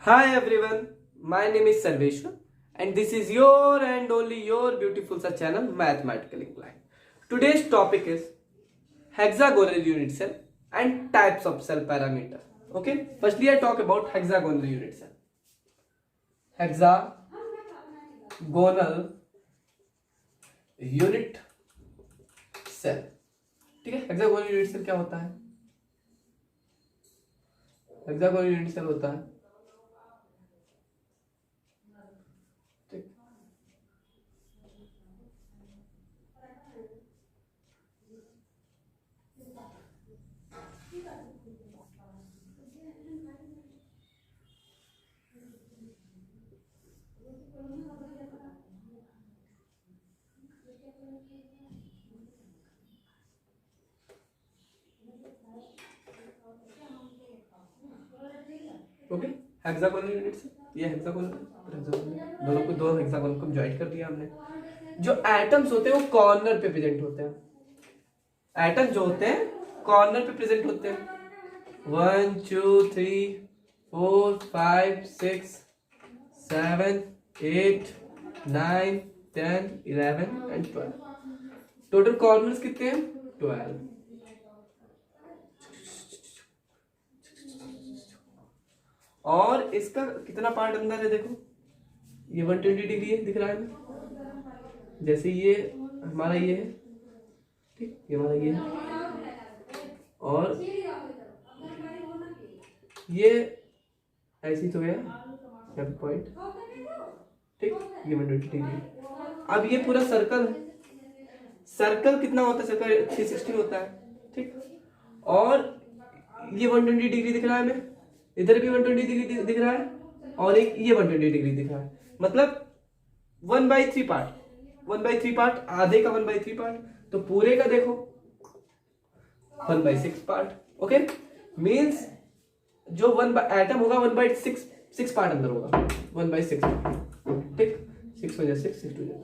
Hi everyone, my name is Sarveshwar and this is your and only your beautiful sir channel Mathematical Incline. Today's topic is hexagonal unit cell and types of cell parameter. Okay, firstly I talk about hexagonal unit cell. Hexagonal unit cell. ठीक है, hexagonal unit cell क्या होता है? Hexagonal unit cell होता है okay. Hexagonal unit से ये hexagonal दोनों को दो हेक्सागोन को ज्वाइन कर दिया हमने। जो एटम्स होते हैं वो कॉर्नर पे प्रेजेंट होते हैं। एटम जो होते हैं कॉर्नर पे प्रेजेंट होते हैं। 1 2 3 4 5 6 7 8 9 10 11 एंड 12। टोटल कॉर्नर्स कितने हैं? 12। और इसका कितना पार्ट अंदर है देखो, ये 120 डिग्री है, दिख रहा है ना? जैसे ये हमारा ये है, ठीक, ये हमारा ये है, और ये ऐसी तो है पॉइंट, ठीक, ये 120 डिग्री। अब ये पूरा सर्कल है। सर्कल कितना होता है? सर्कल 360 होता है, ठीक। और ये 120 डिग्री दिख रहा है हमें, इधर भी 120 डिग्री दिख रहा है, और एक ये 120 डिग्री दिख रहा है। मतलब 1/3 पार्ट, 1/3 पार्ट, आधे का 1/3 पार्ट, तो पूरे का देखो 1/6 पार्ट। ओके, मीन्स जो एटम होगा 1/6 पार्ट अंदर होगा, 1/6, ठीक। 6 हो जाए 6 6 2 जाए।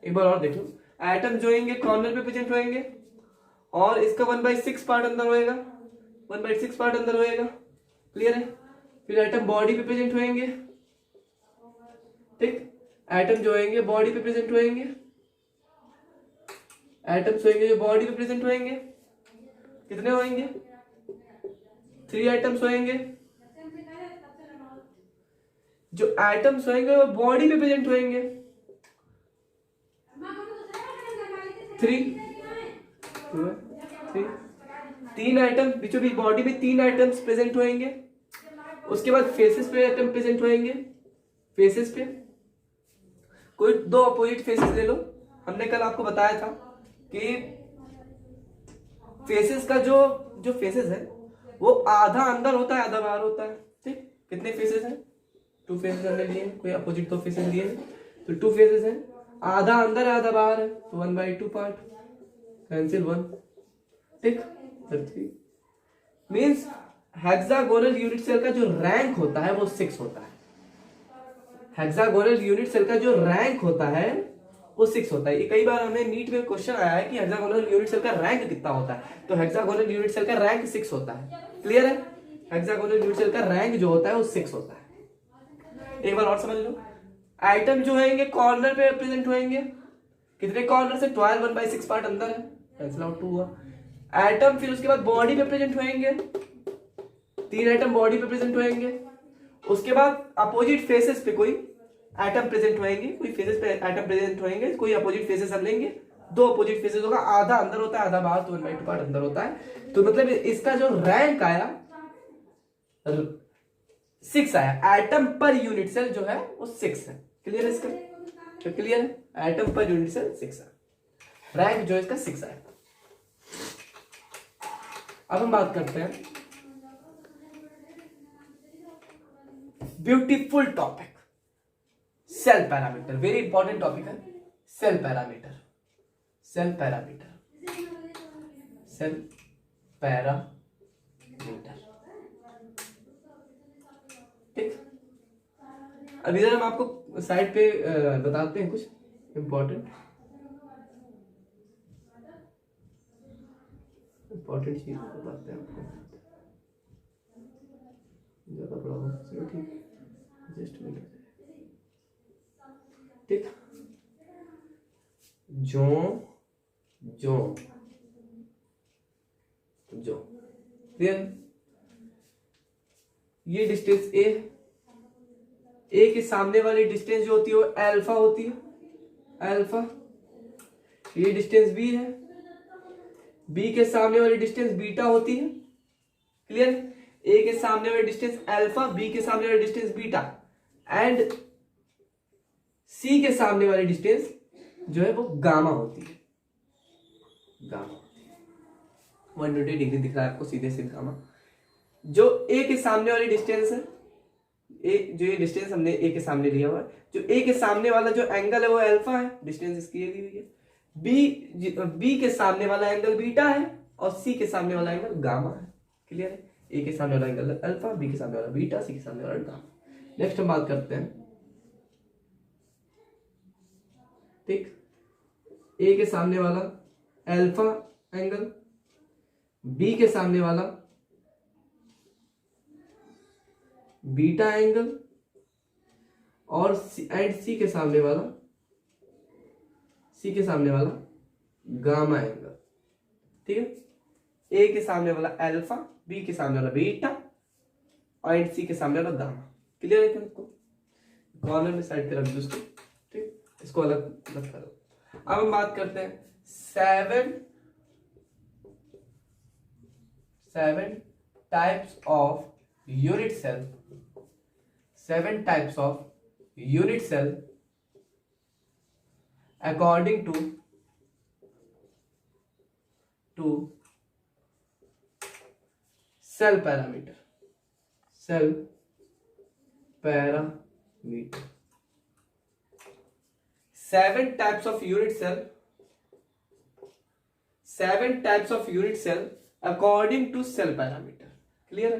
एक बार और देख लो, एटम जो होंगे कॉर्नर पे प्रेजेंट होंगे और इसका 1/6 पार्ट अंदर होएगा, 1/6 पार्ट अंदर होएगा। क्लियर है? फिर एटम बॉडी पे प्रेजेंट होंगे, ठीक। एटम जो होंगे बॉडी पे प्रेजेंट होंगे, एटम्स होंगे जो बॉडी पे प्रेजेंट होंगे, कितने होंगे? 3 एटम्स होंगे। जो एटम्स होंगे वो बॉडी पे प्रेजेंट होंगे 3 3 एटम, बीचों बीच बॉडी में 3 एटम्स प्रेजेंट होंगे। उसके बाद फेसेस पे एटम प्रेजेंट होंगे। फेसेस पे कोई दो अपोजिट फेसेस ले लो। हमने कल आपको बताया था कि फेसेस का जो जो फेसेस है वो आधा अंदर होता है, आधा बाहर होता है, ठीक। कितने फेसेस हैं? 2 फेसेस हमने लिए, कोई अपोजिट 2 फेसेस लिए, तो 2 फेसेस हैं, आधा अंदर है आधा बाहर है, तो 1/2 पार्ट, कैंसिल 1, ठीक। 3 मीन्स हेक्सागोनल यूनिट सेल का जो रैंक होता है वो 6 होता है। हेक्सागोनल यूनिट सेल का जो रैंक होता है वो 6 होता है। ये कई बार हमें नीट में क्वेश्चन आया है कि हेक्सागोनल यूनिट सेल का रैंक कितना होता है, तो हेक्सागोनल यूनिट सेल का रैंक 6 होता है। क्लियर है? हेक्सागोनल यूनिट सेल का रैंक जो होता है वो 6 होता है। एक बार और समझ लो, आइटम जो होंगे कॉर्नर पे प्रेजेंट होंगे। कितने कॉर्नर से? 12, 1/6 पार्ट अंदर है, कैंसिल आउट 2 हुआ। एटम फिर उसके बाद बॉडी पे प्रेजेंट होंगे, 3 एटम बॉडी पे प्रेजेंट होंगे। उसके बाद अपोजिट फेसेस पे कोई एटम प्रेजेंट होंगे, कोई फेसेस पे एटम प्रेजेंट होंगे, कोई अपोजिट फेसेस हम लेंगे, 2 अपोजिट फेसेस होगा, आधा अंदर होता है आधा बाहर, तो 1/2 पार्ट अंदर होता है। तो मतलब इसका जो रैंक आया 6 आया। एटम पर यूनिट सेल जो है वो 6 है। क्लियर है इसका? तो क्लियर है, एटम पर यूनिट सेल 6 है, रैंक जो है इसका 6 आया। अब हम बात करते हैं beautiful topic, cell parameter. Very important topic है cell parameter. Cell parameter, cell parameter, ठीक। अब इधर हम आपको साइड पे बताते हैं कुछ इंपॉर्टेंट चीज बताते हैं आपको, ज्यादा बड़ा हो, चलो ठीक। एडजस्टमेंट हो जाएगा, ठीक। जो जो जो क्लियर। ये डिस्टेंस ए है, ए के सामने वाली डिस्टेंस जो होती है वो अल्फा होती है, अल्फा। ये डिस्टेंस बी है, बी के सामने वाली डिस्टेंस बीटा होती है, क्लियर। ए के सामने वाली डिस्टेंस अल्फा, बी के सामने वाली डिस्टेंस बीटा, एंड सी के सामने वाली डिस्टेंस जो है वो गामा होती है, गामा होती है। 120 डिग्री दिख रहा है आपको, सीधे सीधे गामा। जो ए के सामने वाली डिस्टेंस है, ए जो ये डिस्टेंस हमने ए के सामने लिया हुआ है, जो ए के सामने वाला जो एंगल है वो अल्फा है, डिस्टेंस इसकी ये दी हुई है। बी के सामने वाला एंगल बीटा है और सी के सामने वाला एंगल गामा है, क्लियर है। ए के सामने वाला एंगल अल्फा, बी के सामने वाला बीटा, सी के सामने वाला गामा। नेक्स्ट हम बात करते हैं, ठीक। ए के सामने वाला अल्फा एंगल, बी के सामने वाला बीटा एंगल और सी के सामने वाला गामा एंगल, ठीक है। ए के सामने वाला अल्फा, बी के सामने वाला बीटा और सी के सामने वाला गामा, क्लियर है। इसको कॉर्नर में साइड पे रख दो इसको, ठीक। इसको अलग अलग करो। अब हम बात करते हैं seven types of unit cell, 7 types of unit cell according to cell parameter, cell parameter। 7 types of unit cell, 7 types of unit cell according to cell parameter, clear है,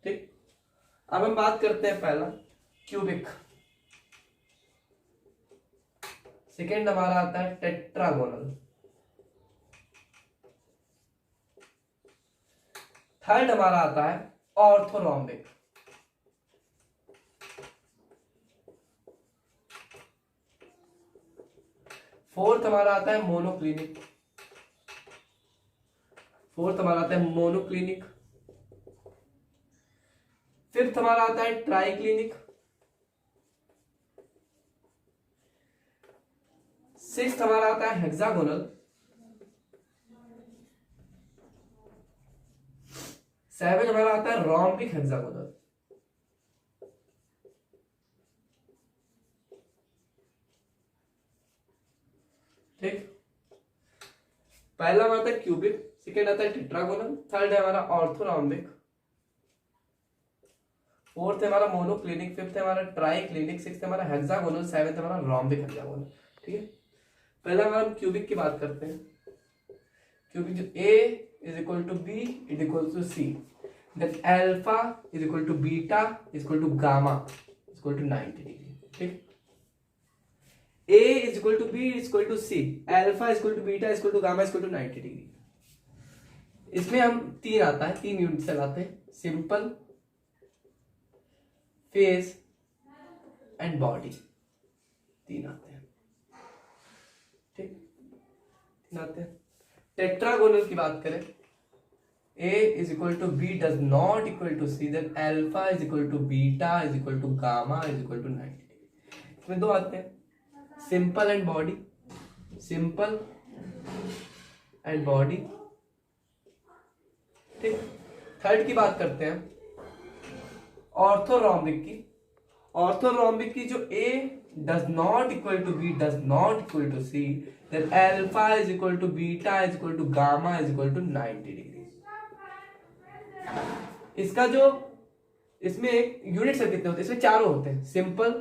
ठीक। अब हम बात करते हैं पहला क्यूबिक, सेकेंड हमारा आता है टेट्रागोनल, थर्ड हमारा आता है ऑर्थोरोम्बिक, फोर्थ हमारा आता है मोनोक्लिनिक, फिफ्थ हमारा आता है ट्राइक्लिनिक, सिक्स्थ हमारा आता है हेक्सागोनल, सेवन हमारा आता है रोम्बिक हेक्सागोनल, ठीक। पहला हमारा आता है क्यूबिक, सेकेंड आता है टेट्रागोनल, थर्ड है हमारा ऑर्थोरोम्बिक, फोर्थ है हमारा मोनोक्लिनिक, फिफ्थ है हमारा ट्राइक्लिनिक, सिक्स्थ है हमारा हेक्सागोनल, सेवेंथ है हमारा रोम्बिक हेक्सागोनल, ठीक है। पहला हमारा हम क्यूबिक की बात करते हैं। क्यूबिक जो A is equal to b is equal to c, then alpha is equal to beta is equal to gamma is equal to 90 degree, ठीक। A is equal to b is equal to c, alpha is equal to beta is equal to gamma is equal to 90 degree. इसमें हम तीन unit cell आते हैं, simple, phase and body, तीन आते हैं, ठीक, तीन आते हैं। टेट्रागोनल की बात करें, A is equal to b does not equal to c, then alpha is equal to beta is equal to gamma is equal to 90 degree. इसमें दो आते हैं, simple and body, simple and body, ठीक। Third की बात करते हैं orthorhombic की। ऑर्थोरोम्बिक की जो A does not equal to B does not equal to C, then alpha is equal to beta is equal to gamma is equal to 90 degree. इसका जो इसमें यूनिट सेल कितने होते हैं, इसमें चारों होते हैं, simple,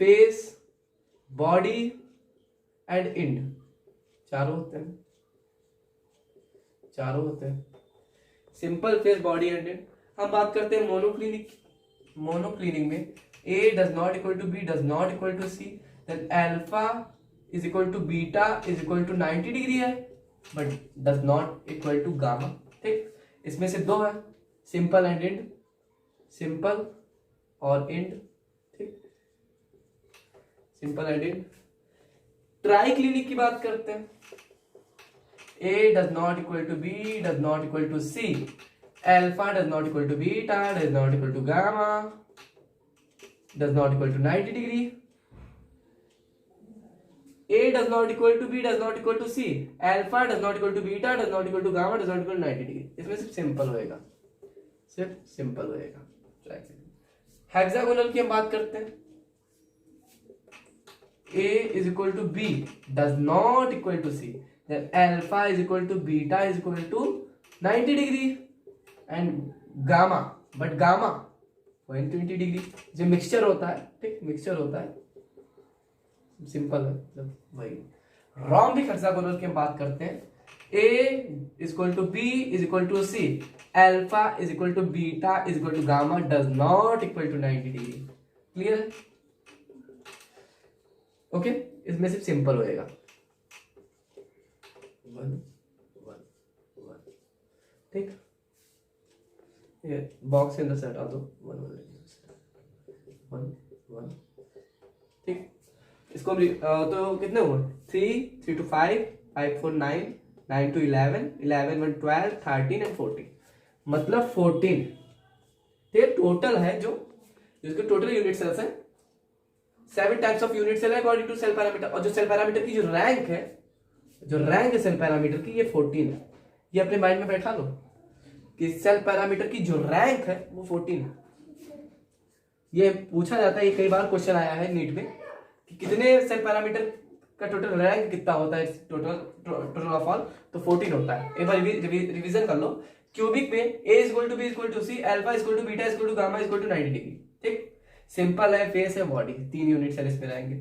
face, body and end, चारों होते हैं, simple, face, body and end. हम बात करते हैं मोनोक्लिनिक। मोनोक्लिनिक में A does not equal to B does not equal to C, then alpha is equal to beta is equal to 90 degree है, but does not equal to gamma, ठीक। इसमें से दो है, सिंपल एंड इंड। सिंपल और end, ठीक, simple and end. Triclinic की बात करते हैं। A does not equal to B, does not equal to C, alpha does not equal to beta, does not equal to gamma, does not equal to 90 degree. A does not equal to B, does not equal to C, alpha does not equal to beta, does not equal to gamma, does not equal to 90 degree. इसमें सिर्फ simple होएगा, सिर्फ simple होएगा। Hexagonal की हम बात करते हैं। A is equal to B does not equal to C, then alpha is equal to beta is equal to 90 degree and gamma, but gamma 120 degree। जो मिक्सचर होता है, ठीक, मिक्सचर होता है, सिंपल है, मतलब वही। रोम्बिक हेक्सागोनल की हम बात करते हैं। A is equal to B is equal to C, alpha is equal to beta is equal to gamma does not equal to 90 degree। Clear है? ओके, इसमें सिर्फ सिंपल होएगा। 1 1 1, ठीक, ये बॉक्स के अंदर से हटा दो। 1 1 1, ठीक। इसको हम तो कितने हुए? 3 3 to 5 5 4 9 9 to 11 11 1 12 13 and 14, मतलब 14 ये टोटल है जो जिसके टोटल यूनिट सेल्स है। 7 टाइप्स ऑफ यूनिट सेल है अकॉर्डिंग टू सेल पैरामीटर, और जो सेल पैरामीटर की जो रैंक है, जो रैंक है सेल पैरामीटर की, ये 14 है। ये अपने माइंड में बैठा लो कि सेल पैरामीटर की जो रैंक है वो 14 है। ये पूछा जाता है, ये कई बार क्वेश्चन आया है नीट में कि कितने सेल पैरामीटर का टोटल रैंक कितना होता है, टोटल ऑफ ऑल, तो 14 होता है। एक बार रिवीजन कर लो। क्यूबिक में A is equal to B is equal to C, alpha is equal to beta is equal to gamma is equal to 90 degree, ठीक। सिंपल है, फेस है, बॉडी, 3 यूनिट सेल इसमें रहेंगे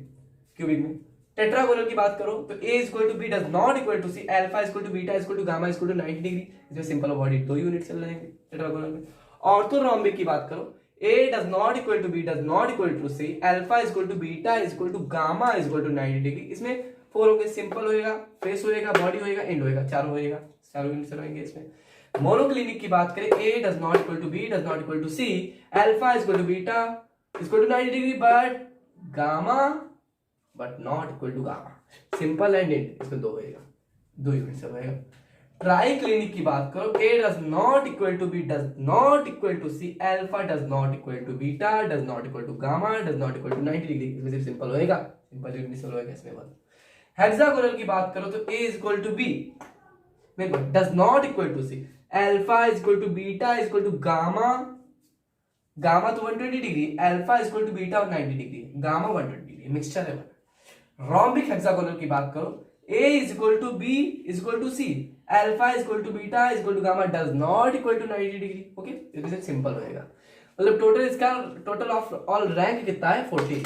क्यूबिक में। टेट्रागोनल की बात करो तो A is equal to B does not equal to C, alpha is equal to beta is equal to gamma is equal to 90 degree, इसमें सिंपल और बॉडी 2 यूनिट सेल रहेंगे टेट्रागोनल में। ऑर्थोरोम्बिक की बात करो, A does not equal to B does not equal to C, alpha is equal to beta is equal to gamma is equal to 90 degree, इसमें 4 होंगे, simple होएगा, face होएगा, body होएगा, एंड होएगा, चारों होएगा, चारों यूनिट सेल होंगे इसमें। मोनोक्लिनिक की बात करें, A does not equal to B does not equal to C, alpha is equal to beta is equal to 90 degree but gamma but not equal to gamma, simple and and, इसमें 2 होएगा, 2 unit cell होएगा। Try clinic की बात करो, A does not equal to B does not equal to C, alpha does not equal to beta does not equal to gamma does not equal to 90 degree, इसमें सिर्फ simple होएगा, simple unit cell होएगा इसमें बस। Hexagonal की बात करो तो A is equal to B does not equal to C, alpha is equal to beta is equal to gamma, gamma तो 120 degree, alpha is equal to beta और 90 डिग्री, gamma 120 डिग्री, मिक्सचर है। Rhombic hexagonal की बात करो, A is equal to B is equal to C, alpha is equal to beta is equal to gamma does not equal to 90 degree, okay, इसमें simple होएगा। मतलब total इसका total of all rank कितना है? 14,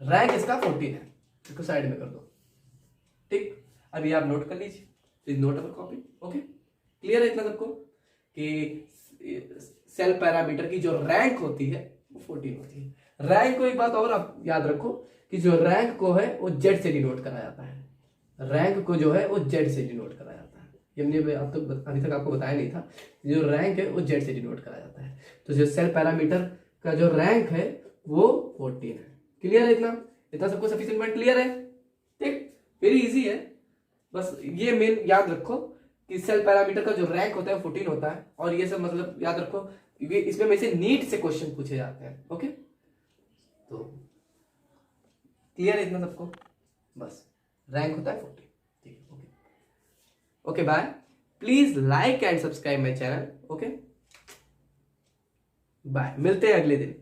rank इसका 14 है, इसको side में कर दो, ठीक। अभी आप नोट कर लीजिए, please note our copy, okay. Clear है इतना सबको कि सेल पैरामीटर की जो रैंक होती है वो 14 होती है। रैंक को एक बात और आप याद रखो कि जो रैंक को है वो जेड से डिनोट करा जाता है, रैंक को जो है वो जेड से डिनोट करा जाता है। ये हमने अब तक अभी तक आपको बताया नहीं था, जो रैंक है वो जेड से डिनोट करा जाता है। तो जो सेल पैरामीटर का जो रैंक है वो 14 है। क्लियर है इतना? इतना सबको सफिशिएंट पॉइंट क्लियर है, ठीक, वेरी इजी है। बस ये मेन याद रखो कि सेल पैरामीटर का जो रैंक होता है 14 होता है, और ये सब मतलब याद रखो, इसमें में से नीट से क्वेश्चन पूछे जाते हैं, ओके। तो क्लियर है इतना सबको? बस रैंक होता है 14, ठीक है, okay okay, bye. Please like and subscribe my channel, okay, bye. मिलते हैं अगले दिन।